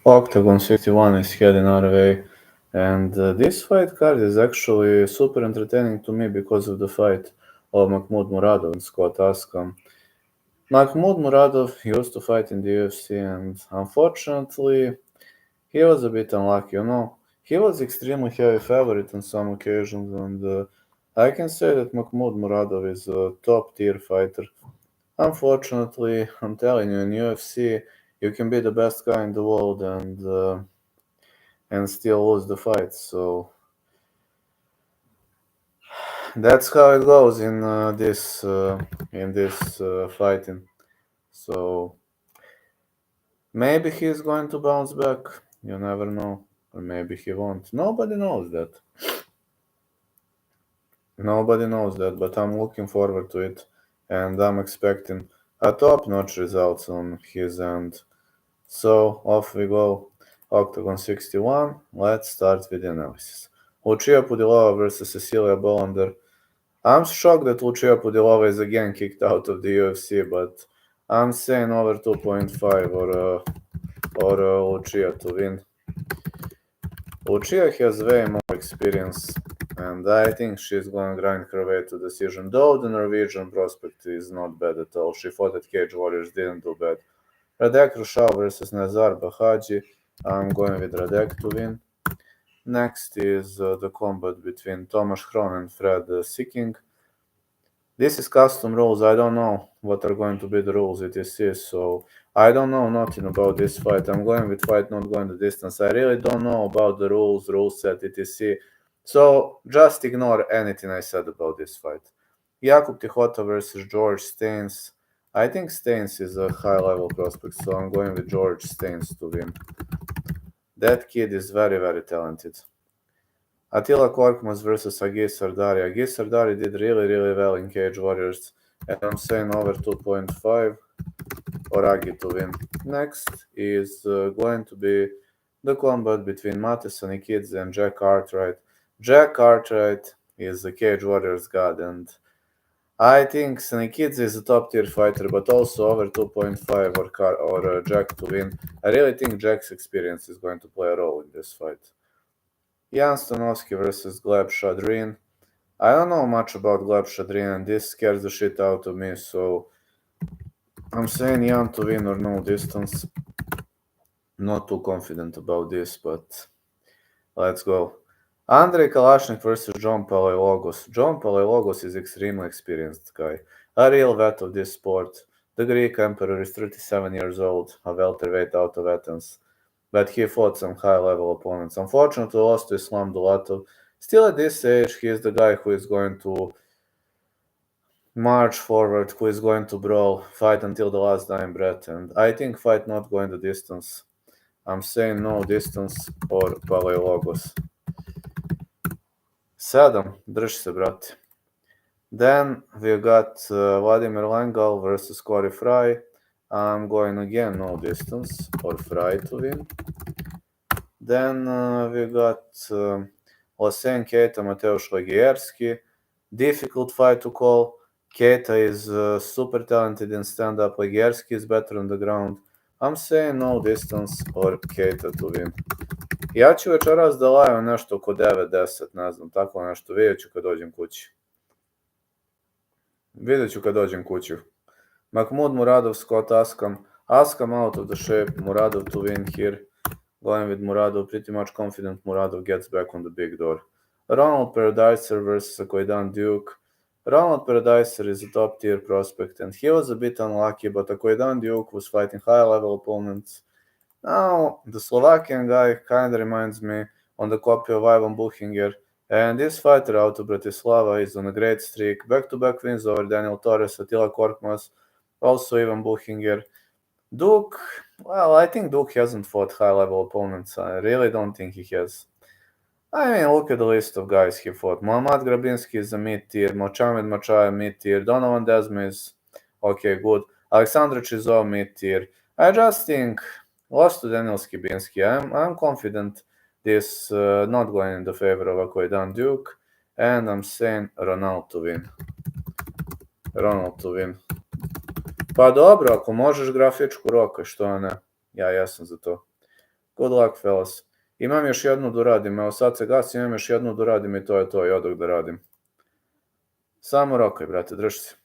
OKTAGON 61 is heading our way, and this fight card is actually super entertaining to me because of the fight of Mahmoud Muradov and Scott Askam. Mahmoud Muradov used to fight in the UFC, and unfortunately, he was a bit unlucky. He was extremely heavy favorite on some occasions, and I can say that Mahmoud Muradov is a top tier fighter. Unfortunately, I'm telling you, in UFC, you can be the best guy in the world and still lose the fight. So that's how it goes in this fighting. So maybe he's going to bounce back. You never know, or maybe he won't. Nobody knows that. Nobody knows that, but I'm looking forward to it, and I'm expecting a top-notch results on his end. So off we go. Octagon 61. Let's start with the analysis. Lucia Pudilova versus Cecilia Bolander. I'm shocked that Lucia Pudilova is again kicked out of the UFC, but I'm saying over 2.5 or Lucia to win. Lucia has way more experience, and I think she's going to grind her way to decision. Though the Norwegian prospect is not bad at all. She fought at Cage Warriors, didn't do bad. Radek Rushal versus Nazar Bahaji. I'm going with Radek to win. Next is the combat between Tomasz Cron and Fred Sicking. This is custom rules. I don't know what are going to be the rules etc. So I don't know nothing about this fight. I'm going with fight, not going the distance. I really don't know about the rules, rule set etc. So just ignore anything I said about this fight. Jakub Tichota versus George Staines. I think Staines is a high level prospect, so I'm going with George Staines to win. That kid is very, very talented. Attila Korkmaz versus Agi Sardari. Agi Sardari did really, really well in Cage Warriors, and I'm saying over 2.5 or Agi to win. Next is going to be the combat between Matis Nikidze and Jack Cartwright. Jack Cartwright is a Cage Warriors god, and I think Nikidze is a top tier fighter, but also over 2.5 or Jack to win. I really think Jack's experience is going to play a role in this fight. Jan Stanovsky versus Gleb Shadrin. I don't know much about Gleb Shadrin, and this scares the shit out of me, so I'm saying Jan to win or no distance. Not too confident about this, but let's go. Andrei Kalashnik versus John Palaiologos. John Palaiologos is extremely experienced guy, a real vet of this sport. The Greek emperor is 37 years old, a welterweight out of Athens, but he fought some high-level opponents. Unfortunately, lost to Islam Dulatov. Still at this age, he is the guy who is going to march forward, who is going to brawl, fight until the last dying breath, and I think fight not going the distance. I'm saying no distance or Palaiologos. 7. Drž se, brate. Then we got Vladimir Lengal versus Corey Fry. I'm going again no distance or Fry to win. Then we got Lasen Keita, Mateusz Legierski. Difficult fight to call. Keita is super talented in stand-up. Legierski is better on the ground. I'm saying no distance or Keita to win. Ja ću večeras da lajam nešto oko 9-10, ne znam, tako nešto. Vidjet ću kad dođem kući. Mahmoud Muradov, Scott Askam. Askam out of the shape. Muradov to win here. Going with Muradov, pretty much confident Muradov gets back on the big door. Ronald Paradeiser versus Akoidan Duque. Ronald Paradeiser is a top tier prospect, and he was a bit unlucky, but Akoidan Duque was fighting high level opponents. Now, the Slovakian guy kinda reminds me on the copy of Ivan Buchinger, and this fighter out of Bratislava is on a great streak. Back-to-back wins over Daniel Torres, Attila Korkmaz, also Ivan Buchinger. Duque, well, I think Duque hasn't fought high-level opponents. I really don't think he has. I mean, look at the list of guys he fought. Muhammad Grabinski is a mid-tier, Mochamed Machaev mid-tier, Donovan Desme is okay, good, Alexander Chizov mid-tier. I just think lost to Daniel Skibinski. I'm confident this not going in the favor of Akoidan Duque, and I'm saying Ronald to win. Pa dobro, ako možeš grafičku roka, što ne? Ja jesam za to. Good luck, fellas. Imam još jednu da uradim, evo sad se gasim, imam još jednu da uradim i to je to, i odak da radim. Samo rokaj, brate, drži se.